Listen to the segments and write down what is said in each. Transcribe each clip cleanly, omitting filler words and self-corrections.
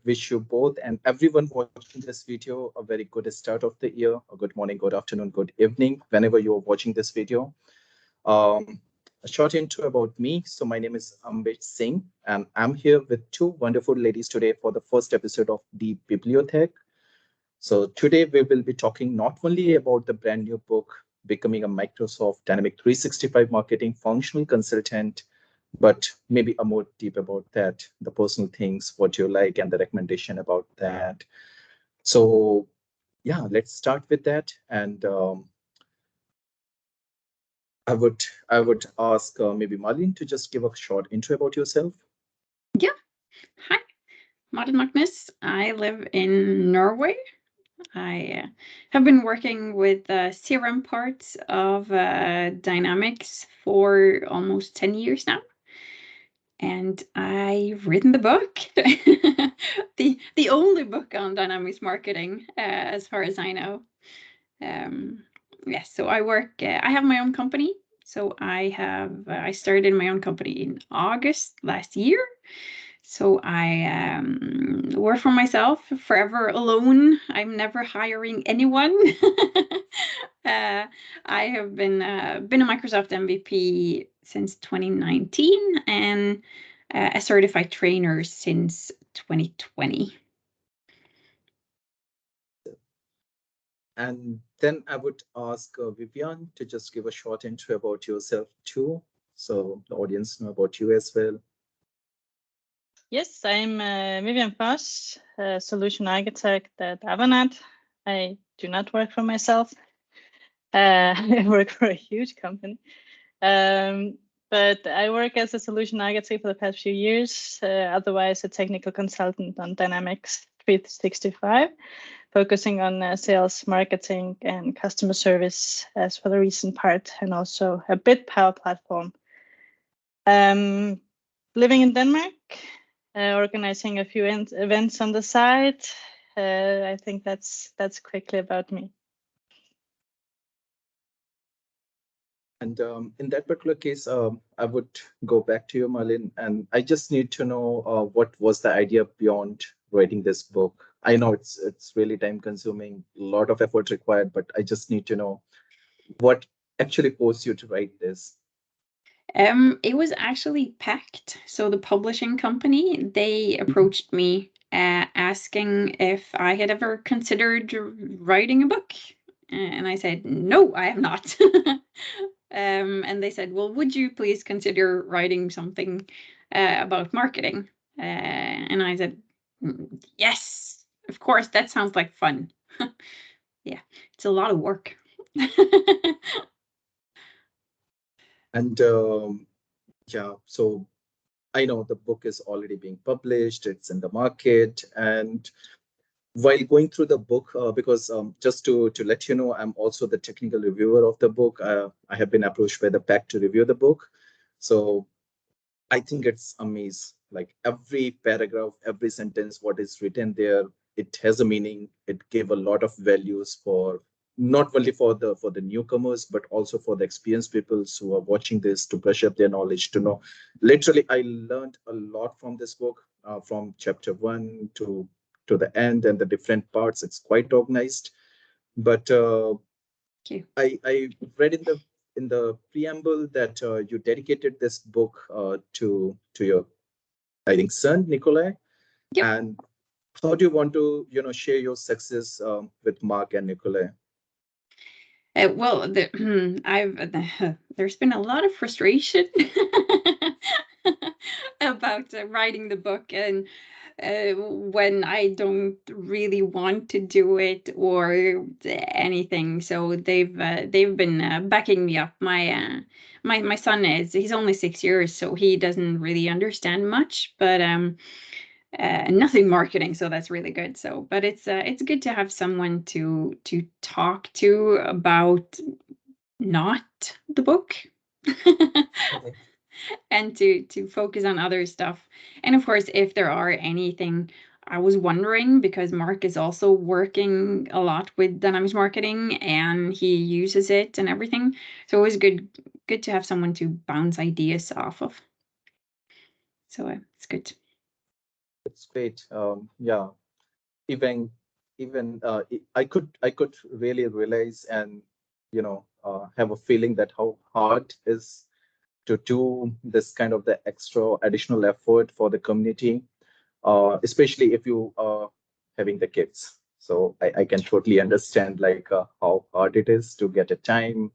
wish you both and everyone watching this video a very good start of the year. A good morning, good afternoon, good evening, whenever you're watching this video. Um, a short intro about me. So my name is Ambit Singh, and I'm here with two wonderful ladies today for the first episode of the Bibliothèque. So today we will be talking not only about the brand new book, Becoming a Microsoft Dynamic 365 Marketing Functional Consultant, but maybe a more deep about that, the personal things, what you like, and the recommendation about that. So yeah, let's start with that. And I would ask maybe Marlene to just give a short intro about yourself. Yeah. Hi, Martin Magnus. I live in Norway. I have been working with CRM parts of Dynamics for almost 10 years now. And I've written the book, the only book on Dynamics marketing, as far as I know. Yes, so I work. I have my own company. So I started my own company in August last year. So I work for myself, forever alone. I'm never hiring anyone. I have been a Microsoft MVP since 2019 and a certified trainer since 2020. And then I would ask Vivian to just give a short intro about yourself too, so the audience know about you as well. Yes, I'm Vivian Foss, a solution architect at Avanet. I do not work for myself. I work for a huge company. But I work as a solution architect for the past few years, otherwise a technical consultant on Dynamics 365, focusing on sales, marketing, and customer service as for the recent part, and also a bit Power Platform. Living in Denmark, organizing a few events on the side. I think that's quickly about me. And in that particular case, I would go back to you, Marlene, and I just need to know what was the idea beyond writing this book. I know it's really time consuming, a lot of effort required, but I just need to know what actually forced you to write this. It was actually Pact. So the publishing company, they approached me asking if I had ever considered writing a book. And I said, no, I have not. And they said, well, would you please consider writing something about marketing? And I said, yes, of course, that sounds like fun. Yeah, it's a lot of work. And yeah, so I know the book is already being published, it's in the market. And while going through the book, because just to let you know, I'm also the technical reviewer of the book. I have been approached by the PAC to review the book. So I think it's amazing. Like every paragraph, every sentence, what is written there, it has a meaning. It gave a lot of values for not only for the newcomers, but also for the experienced people who are watching this to brush up their knowledge. To know, literally, I learned a lot from this book, from chapter 1 to the end and the different parts. It's quite organized. But I read in the preamble that you dedicated this book to your, I think, son Nikolai. Yep. And how do you want to share your success with Mark and Nikolai? Well, there's been a lot of frustration about writing the book, and when I don't really want to do it or anything. So they've been backing me up. My son he's only 6 years, so he doesn't really understand much, but nothing marketing, so that's really good. So, but it's good to have someone to talk to about not the book. And to focus on other stuff. And of course, if there are anything, I was wondering, because Mark is also working a lot with Dynamics marketing and he uses it and everything. So it was good to have someone to bounce ideas off of. So it's good. It's great. Yeah, even I could really realize and have a feeling that how hard is to do this kind of the extra additional effort for the community, especially if you are having the kids. So I can totally understand like how hard it is to get a time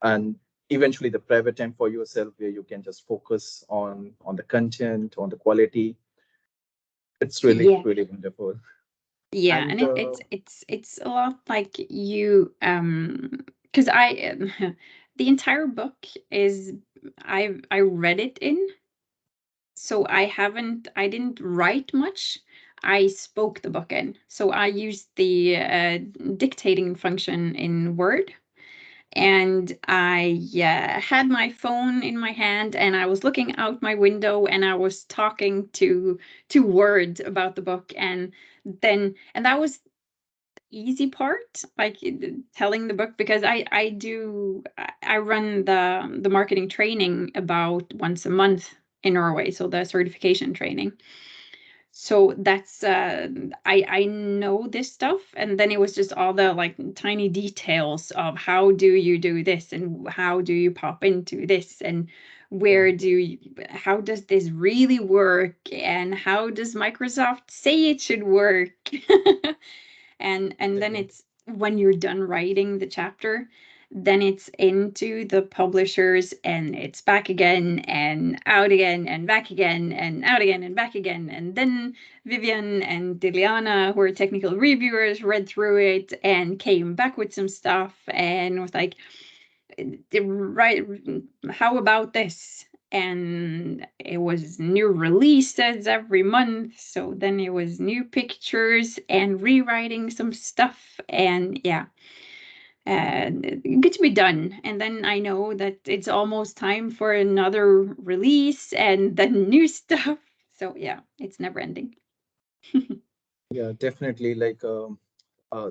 and eventually the private time for yourself where you can just focus on the content, on the quality. It's really Yeah. really wonderful. Yeah, and And it's a lot like you because I the entire book is I read it in, so I didn't write much. I spoke the book in. So I used the dictating function in Word, and I had my phone in my hand, and I was looking out my window, and I was talking to Word about the book, and that was easy part, like telling the book, because I run the marketing training about once a month in Norway, so the certification training. So that's I know this stuff, and then it was just all the like tiny details of how do you do this, and how do you pop into this, and where do you, how does this really work, and how does Microsoft say it should work. And then definitely. it's when you're done writing the chapter, then it's into the publishers, and it's back again and out again and back again and out again and back again. And then Vivian and Diliana, who are technical reviewers, read through it and came back with some stuff and was like, right, how about this? And it was new releases every month, so then it was new pictures and rewriting some stuff, and yeah, good to be done. And then I know that it's almost time for another release and then new stuff, so yeah, it's never ending. Yeah, definitely. Like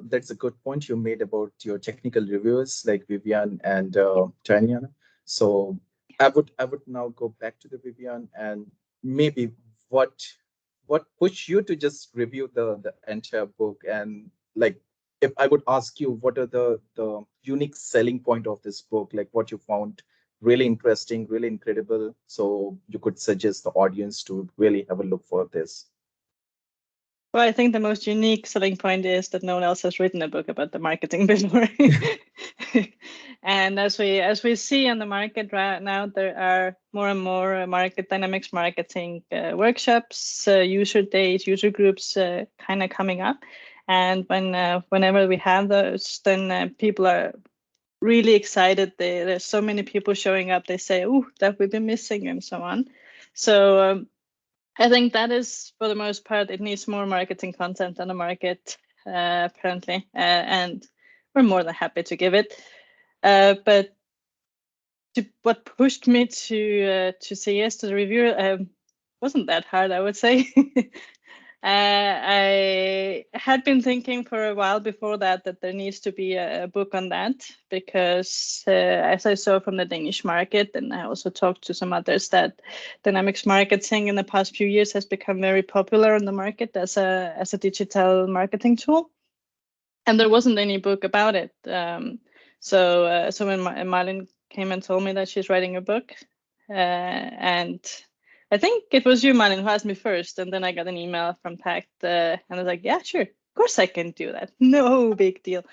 that's a good point you made about your technical reviewers like Vivian and Tanya. So I would now go back to the Vivian and maybe what what pushed you to just review the entire book, and like if I would ask you what are the unique selling point of this book, like what you found really interesting, really incredible, so you could suggest the audience to really have a look for this. Well, I think the most unique selling point is that no one else has written a book about the marketing before. And as we see on the market right now, there are more and more market dynamics marketing workshops, user days, user groups kind of coming up. And whenever we have those, then people are really excited. There's so many people showing up. They say, "Oh, that we've been missing," and so on. So I think that is, for the most part, it needs more marketing content on the market, apparently, and we're more than happy to give it. But what pushed me to say yes to the review wasn't that hard, I would say. I had been thinking for a while before that there needs to be a book on that, because as I saw from the Danish market, and I also talked to some others, that dynamics marketing in the past few years has become very popular on the market as a digital marketing tool, and there wasn't any book about it. So when Malin came and told me that she's writing a book, and I think it was you, Malin, who asked me first, and then I got an email from Pact, and I was like, yeah, sure, of course I can do that, no big deal.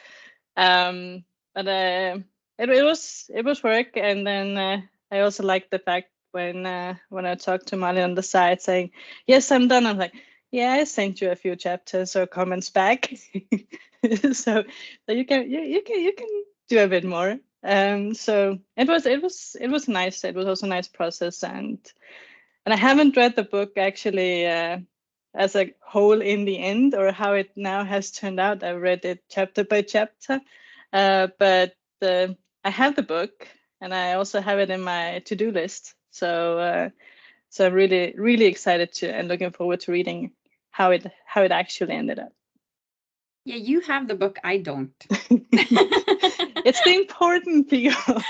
But it was work, and then I also liked the fact when I talked to Malin on the side saying, yes, I'm done. I'm like, yeah, I sent you a few chapters or comments back. so you can do a bit more. So it was nice. It was also a nice process, and I haven't read the book actually as a whole in the end, or how it now has turned out. I read it chapter by chapter, but I have the book, and I also have it in my to-do list. So I'm really really excited to and looking forward to reading how it actually ended up. Yeah, you have the book, I don't. It's the important people.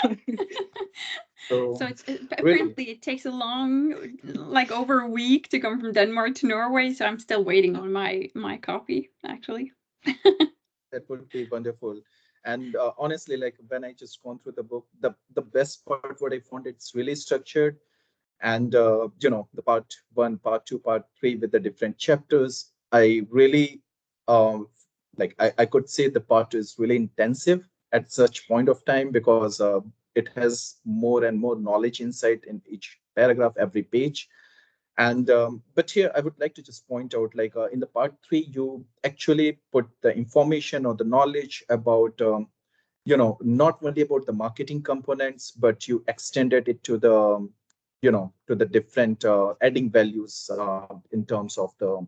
So it's really, apparently it takes a long, like over a week to come from Denmark to Norway. So I'm still waiting on my copy, actually. that would be wonderful. And honestly, like when I just gone through the book, the best part, what I found, it's really structured. And the part one, part two, part three with the different chapters. I really like I could say the part is really intensive at such point of time because it has more and more knowledge insight in each paragraph, every page. And but here I would like to just point out, like in the part three, you actually put the information or the knowledge about not only about the marketing components, but you extended it to the to the different adding values in terms of the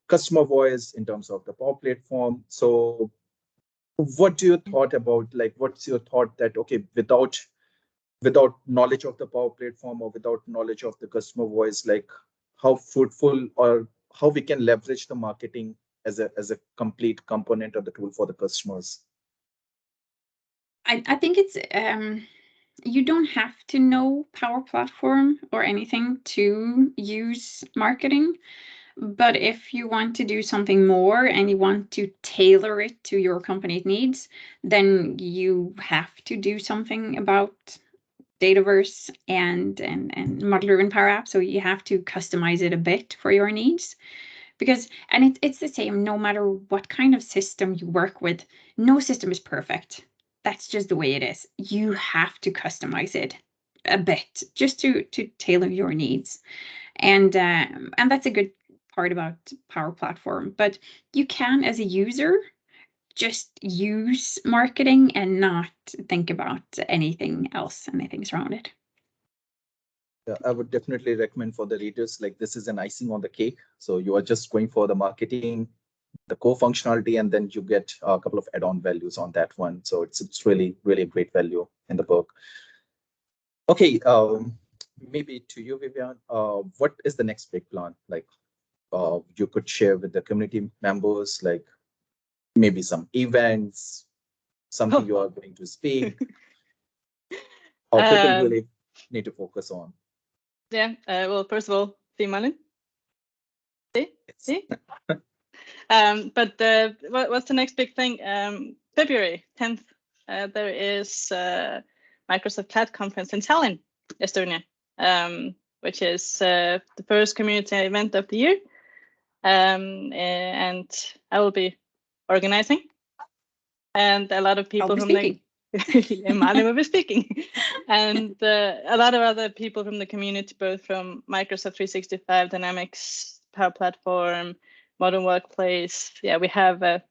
customer voice, in terms of the power platform. So what do you thought about, like what's your thought that, okay, without knowledge of the power platform or without knowledge of the customer voice, like how fruitful or how we can leverage the marketing as a complete component of the tool for the customers? I think it's you don't have to know Power Platform or anything to use marketing. But if you want to do something more and you want to tailor it to your company's needs, then you have to do something about Dataverse and model-driven Power Apps. So you have to customize it a bit for your needs. Because, and it's the same no matter what kind of system you work with. No system is perfect. That's just the way it is. You have to customize it a bit just to tailor your needs. And that's a good part about Power Platform. But you can, as a user, just use marketing and not think about anything else, anything around it. Yeah, I would definitely recommend for the readers, like this is an icing on the cake. So you are just going for the marketing, the core functionality, and then you get a couple of add-on values on that one. So it's really, really a great value in the book. Okay, maybe to you, Vivian, what is the next big plan? Like you could share with the community members, like maybe some events, something you are going to speak, or people really need to focus on. Yeah. Well, first of all, see Malin. See. But what's the next big thing? February 10th, there is Microsoft Cloud Conference in Tallinn, Estonia, which is the first community event of the year. And I will be organizing. And a lot of people from the Malin will be speaking. And a lot of other people from the community, both from Microsoft 365, Dynamics, Power Platform, Modern Workplace. Yeah, we have a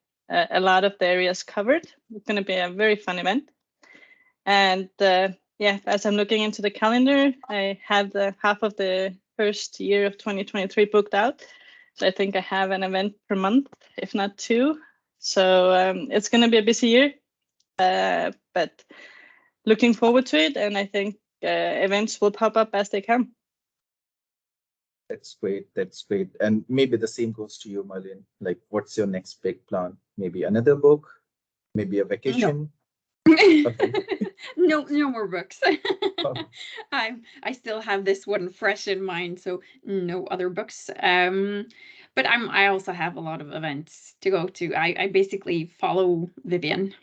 lot of the areas covered. It's going to be a very fun event. And yeah, as I'm looking into the calendar, I have half of the first year of 2023 booked out. So I think I have an event per month, if not two. So it's going to be a busy year, but looking forward to it. And I think events will pop up as they come. That's great. That's great. And maybe the same goes to you, Malin. Like, what's your next big plan? Maybe another book, maybe a vacation. Okay. No more books. I still have this one fresh in mind, so no other books. But I also have a lot of events to go to. I basically follow Vivian.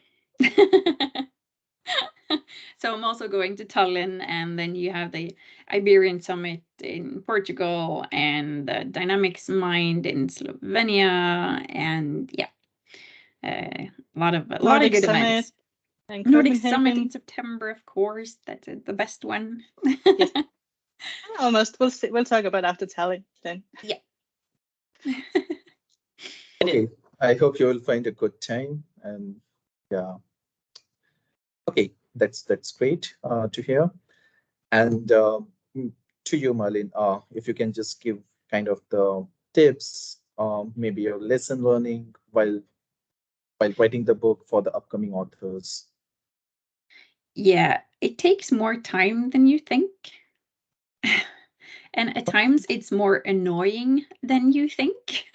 So I'm also going to Tallinn, and then you have the Iberian Summit in Portugal and the Dynamics Mind in Slovenia, and yeah, a lot of good events. Nordic Summit in September, of course. That's the best one. Yes. Almost. We'll talk about after Tallinn then. Yeah. Okay. I hope you will find a good time, and yeah. Okay, that's great to hear. And to you, Malin, if you can just give kind of the tips, maybe your lesson learning while writing the book for the upcoming authors. Yeah, it takes more time than you think. And at times it's more annoying than you think.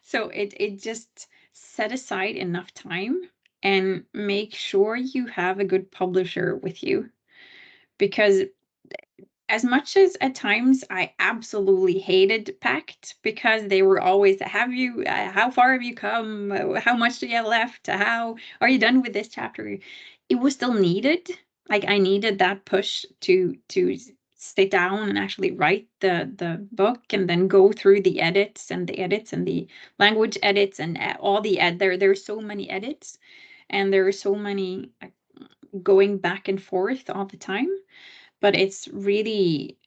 So it just set aside enough time and make sure you have a good publisher with you. because as much as at times I absolutely hated Pact, because they were always, how far have you come? How much do you have left? How are you done with this chapter? It was still needed. Like, I needed that push to sit down and actually write the book, and then go through the edits and the language edits and all the there's so many edits, and there are so many going back and forth all the time. But it's really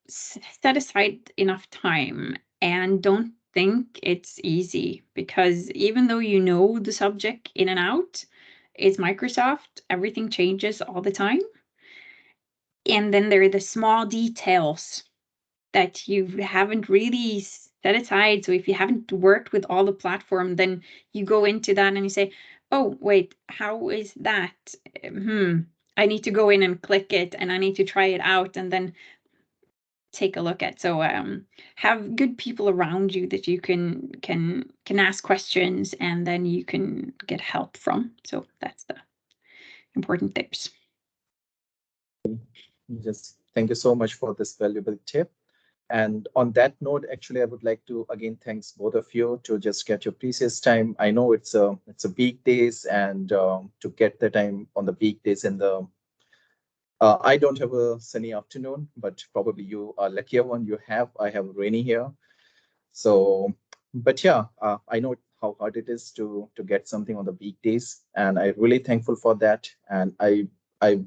set aside enough time, and don't think it's easy, because even though you know the subject in and out, it's Microsoft, everything changes all the time. And then there are the small details that you haven't really set aside. So if you haven't worked with all the platform, then you go into that and you say, oh, wait, how is that? I need to go in and click it, and I need to try it out, and then take a look at. So have good people around you that you can ask questions, and then you can get help from. So that's the important tips. Just thank you so much for this valuable tip. And on that note, actually, I would like to again thanks both of you to just get your precious time. I know it's a weekdays, and to get the time on the weekdays in the I don't have a sunny afternoon, but probably you are luckier one. I have rainy here. So, but yeah, I know how hard it is to get something on the weekdays, and I'm really thankful for that. And I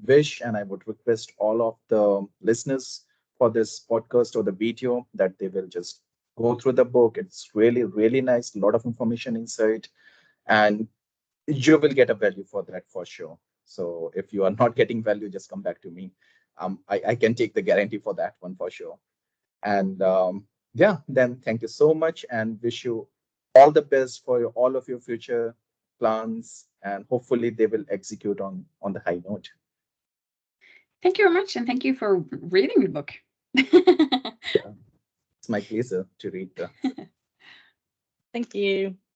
wish and I would request all of the listeners for this podcast or the video that they will just go through the book. It's really nice, a lot of information inside, and you will get a value for that for sure. So if you are not getting value, just come back to me. I can take the guarantee for that one for sure. And yeah, then thank you so much, and wish you all the best for all of your future plans, and hopefully they will execute on the high note. Thank you very much, and thank you for reading the book. Yeah, it's my pleasure to read the. Thank you.